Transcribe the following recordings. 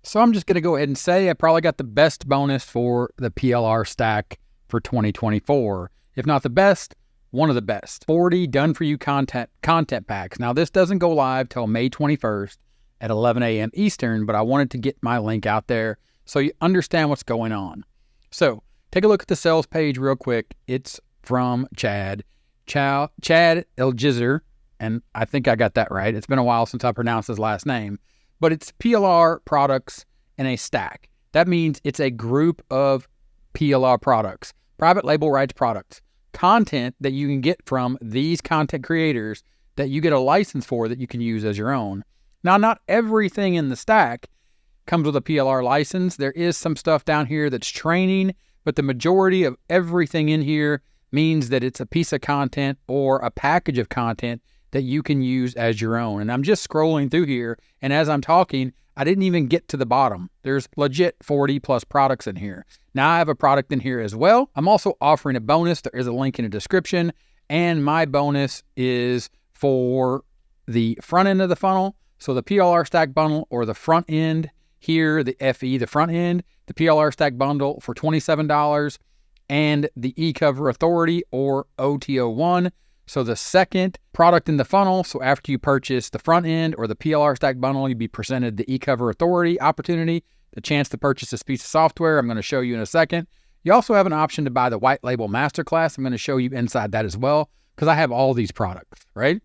So I'm just going to go ahead and say I probably got the best bonus for the PLR stack for 2024. If not the best, one of the best. 40 done-for-you content packs. Now, this doesn't go live till May 21st at 11 a.m. Eastern, but I wanted to get my link out there so you understand what's going on. So take a look at the sales page real quick. It's from Chad Elgizer, and I think I got that right. It's been a while since I pronounced his last name, but it's PLR products in a stack. That means it's a group of PLR products, private label rights products, content that you can get from these content creators that you get a license for that you can use as your own. Now, not everything in the stack comes with a PLR license. There is some stuff down here that's training, but the majority of everything in here means that it's a piece of content or a package of content that you can use as your own. And I'm just scrolling through here, and as I'm talking, I didn't even get to the bottom. There's legit 40 plus products in here. Now I have a product in here as well. I'm also offering a bonus. There is a link in the description, and my bonus is for the front end of the funnel. So the PLR stack bundle, or the front end here, the FE, the front end, the PLR stack bundle for $27, and the eCover Authority, or OTO1. So the second product in the funnel, so after you purchase the front end or the PLR stack bundle, you'll be presented the eCover Authority opportunity, the chance to purchase this piece of software I'm going to show you in a second. You also have an option to buy the white label masterclass. I'm going to show you inside that as well, because I have all these products, right?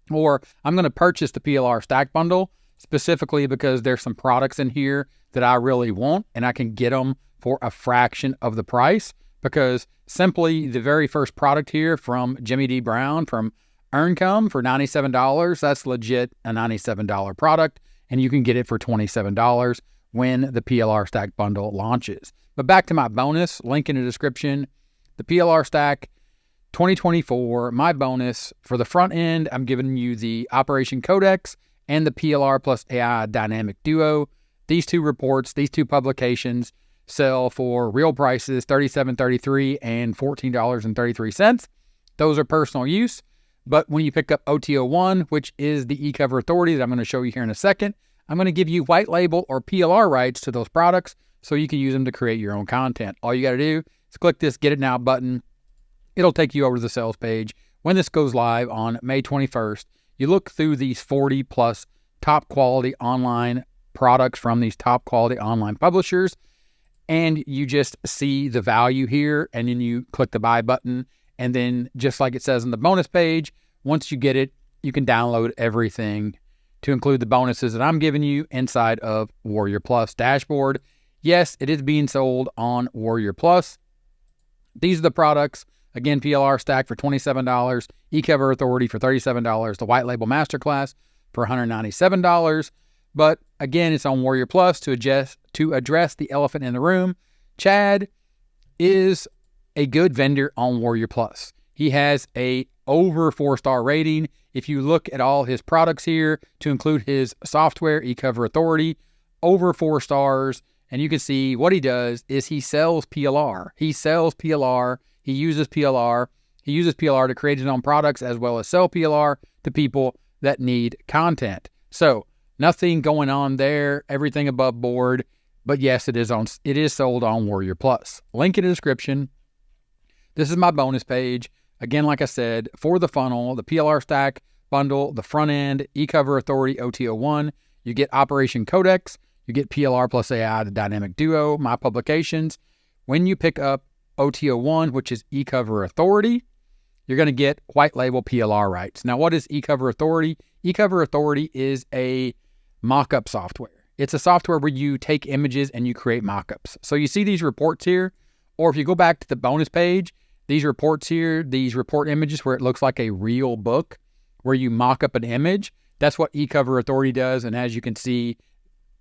Or I'm going to purchase the PLR stack bundle specifically because there's some products in here that I really want, and I can get them for a fraction of the price, because simply the very first product here from Jimmy D. Brown from Earncome for $97, that's legit a $97 product, and you can get it for $27 when the PLR stack bundle launches. But back to my bonus, link in the description, the PLR stack 2024, my bonus for the front end, I'm giving you the Operation Codex and the PLR plus AI Dynamic Duo. These two reports, these two publications sell for real prices, $37.33 and $14.33. Those are personal use. But when you pick up OTO1, which is the eCover Authority that I'm going to show you here in a second, I'm going to give you white label or PLR rights to those products so you can use them to create your own content. All you got to do is click this Get It Now button. It'll take you over to the sales page. When this goes live on May 21st, you look through these 40 plus top quality online products from these top quality online publishers, and you just see the value here, and then you click the buy button, and then just like it says on the bonus page, once you get it, you can download everything to include the bonuses that I'm giving you inside of Warrior Plus dashboard. Yes, it is being sold on Warrior Plus. These are the products. Again, PLR stack for $27, eCover Authority for $37, the white label masterclass for $197. But again, it's on Warrior Plus to address the elephant in the room. Chad is a good vendor on Warrior Plus. He has a over 4-star rating. If you look at all his products here, to include his software, eCover Authority, over 4 stars. And you can see what he does is he sells PLR. He sells PLR. He uses PLR. He uses PLR to create his own products as well as sell PLR to people that need content. So nothing going on there, everything above board. But yes, it is sold on Warrior Plus. Link in the description. This is my bonus page. Again, like I said, for the funnel, the PLR stack bundle, the front end, eCover Authority, OTO1, you get Operation Codex, you get PLR plus AI, the Dynamic Duo, my publications. When you pick up OTO1, which is eCover Authority, you're going to get white label PLR rights. Now, what is eCover Authority? eCover Authority is a mock-up software. It's a software where you take images and you create mock-ups. So you see these reports here, or if you go back to the bonus page, these reports here, these report images where it looks like a real book, where you mock up an image, that's what eCover Authority does. And as you can see,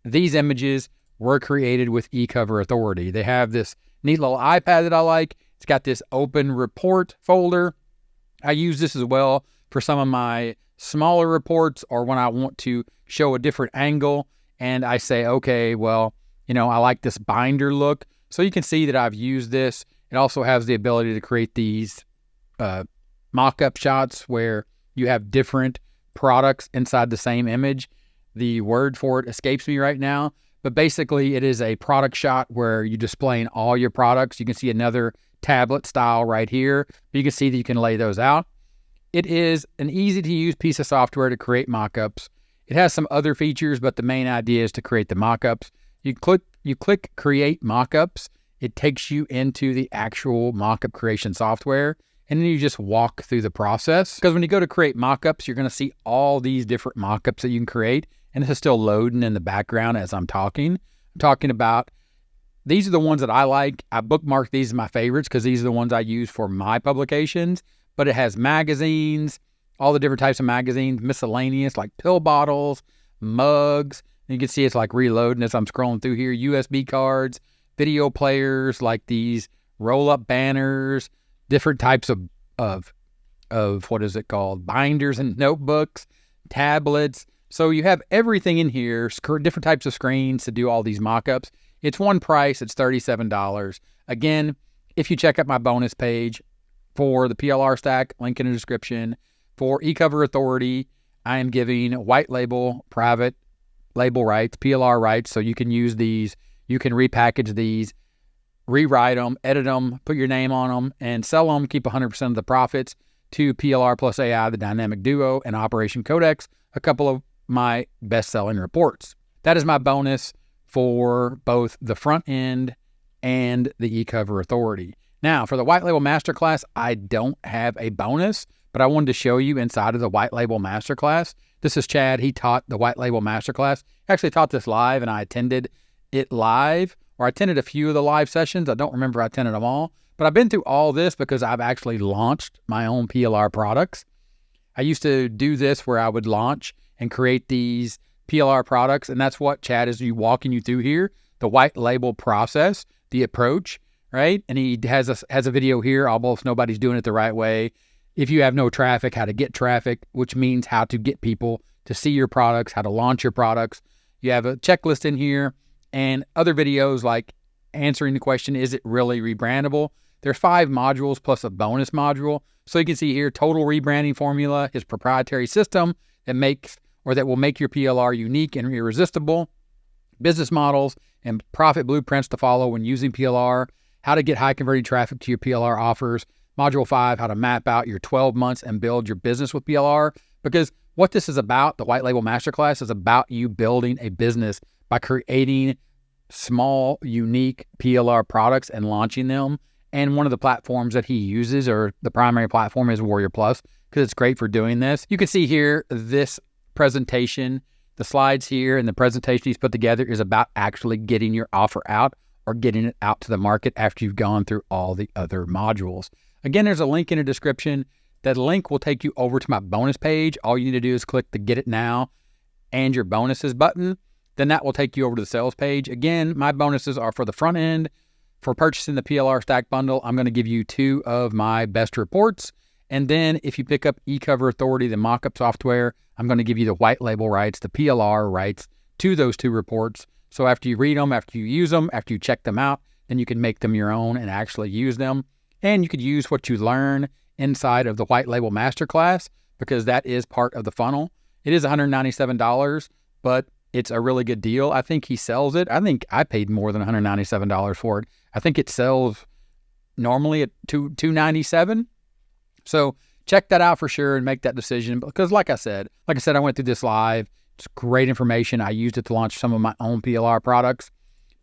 these images were created with eCover Authority. They have this neat little iPad that I like. It's got this open report folder. I use this as well for some of my smaller reports, or when I want to show a different angle and I say, okay, well, I like this binder look. So you can see that I've used this. It also has the ability to create these mock-up shots where you have different products inside the same image. The word for it escapes me right now, but basically it is a product shot where you're displaying all your products. You can see another tablet style right here. You can see that you can lay those out. It is an easy to use piece of software to create mockups. It has some other features, but the main idea is to create the mockups. You click create mockups. It takes you into the actual mockup creation software, and then you just walk through the process. Because when you go to create mockups, you're going to see all these different mockups that you can create, and this is still loading in the background as I'm talking. I'm talking about, these are the ones that I like. I bookmarked these as my favorites because these are the ones I use for my publications, but it has magazines, all the different types of magazines, miscellaneous like pill bottles, mugs. And you can see it's like reloading as I'm scrolling through here, USB cards, video players like these roll-up banners, different types of what is it called? Binders and notebooks, tablets. So you have everything in here, different types of screens to do all these mock-ups. It's one price. It's $37. Again, if you check out my bonus page for the PLR stack, link in the description. For eCover Authority, I am giving white label, private label rights, PLR rights, so you can use these. You can repackage these, rewrite them, edit them, put your name on them, and sell them. Keep 100% of the profits to PLR plus AI, the Dynamic Duo, and Operation Codex, a couple of my best-selling reports. That is my bonus for both the front end and the eCover Authority. Now, for the White Label Masterclass, I don't have a bonus, but I wanted to show you inside of the White Label Masterclass. This is Chad. He taught the White Label Masterclass. He actually taught this live, and I attended it live, or I attended a few of the live sessions. I don't remember I attended them all, but I've been through all this because I've actually launched my own PLR products. I used to do this where I would launch and create these PLR products, and that's what Chad is walking you through here, the white label process, the approach, right? And he has a video here, almost nobody's doing it the right way. If you have no traffic, how to get traffic, which means how to get people to see your products, how to launch your products. You have a checklist in here and other videos like answering the question, is it really rebrandable? There's 5 modules plus a bonus module. So you can see here, total rebranding formula, his proprietary system that will make your PLR unique and irresistible, business models and profit blueprints to follow when using PLR, how to get high converting traffic to your PLR offers, module 5, how to map out your 12 months and build your business with PLR. Because what this is about, the White Label Masterclass, is about you building a business by creating small, unique PLR products and launching them. And one of the platforms that he uses, or the primary platform, is Warrior Plus, because it's great for doing this. You can see here, this presentation, the slides here and the presentation he's put together is about actually getting your offer out or getting it out to the market after you've gone through all the other modules. Again, there's a link in the description. That link will take you over to my bonus page. All you need to do is click the Get It Now and your bonuses button. Then that will take you over to the sales page. Again, my bonuses are for the front end. For purchasing the PLR Stack Bundle, I'm going to give you 2 of my best reports. And then if you pick up eCover Authority, the mockup software, I'm going to give you the white label rights, the PLR rights to those 2 reports. So after you read them, after you use them, after you check them out, then you can make them your own and actually use them. And you could use what you learn inside of the White Label Masterclass, because that is part of the funnel. It is $197, but it's a really good deal. I think he sells it. I think I paid more than $197 for it. I think it sells normally at $297. So check that out for sure and make that decision, because like I said, I went through this live. It's great information. I used it to launch some of my own PLR products,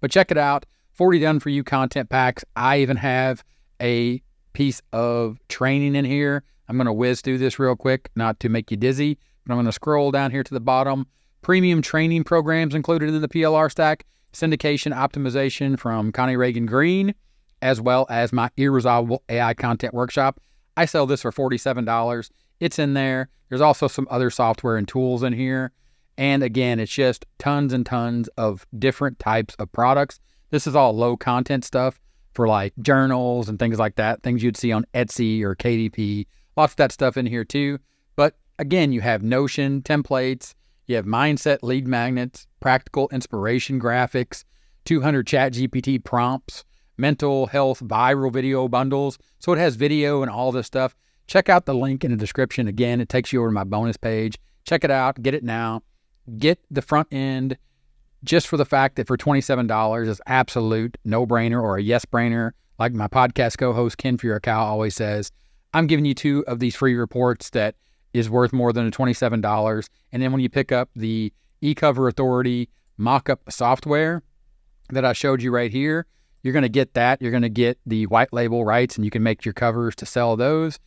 but check it out. 40 done for you content packs. I even have a piece of training in here. I'm going to whiz through this real quick, not to make you dizzy, but I'm going to scroll down here to the bottom. Premium training programs included in the PLR stack, syndication optimization from Connie Reagan Green, as well as my irresolvable AI content workshop. I sell this for $47. It's in there. There's also some other software and tools in here. And again, it's just tons and tons of different types of products. This is all low content stuff for like journals and things like that, things you'd see on Etsy or KDP. Lots of that stuff in here too. But again, you have Notion templates, you have mindset lead magnets, practical inspiration graphics, 200 ChatGPT prompts, mental health viral video bundles. So it has video and all this stuff. Check out the link in the description. Again, it takes you over to my bonus page. Check it out. Get it now. Get the front end just for the fact that for $27 is absolute no-brainer or a yes-brainer. Like my podcast co-host Ken Furukawa always says, I'm giving you 2 of these free reports that is worth more than the $27. And then when you pick up the eCover Authority mock-up software that I showed you right here, you're going to get that. You're going to get the white label rights, and you can make your covers to sell those.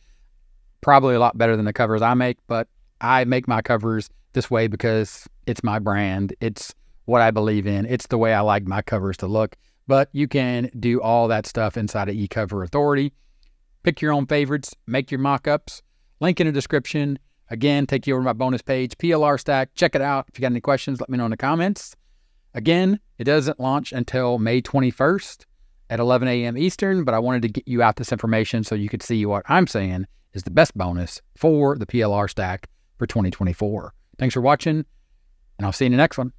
Probably a lot better than the covers I make, but I make my covers this way because it's my brand. It's what I believe in. It's the way I like my covers to look. But you can do all that stuff inside of eCover Authority. Pick your own favorites, make your mock-ups. Link in the description. Again, take you over to my bonus page, PLR Stack. Check it out. If you got any questions, let me know in the comments. Again, it doesn't launch until May 21st at 11 a.m. Eastern, but I wanted to get you out this information so you could see what I'm saying is the best bonus for the PLR Stack for 2024. Thanks for watching, and I'll see you in the next one.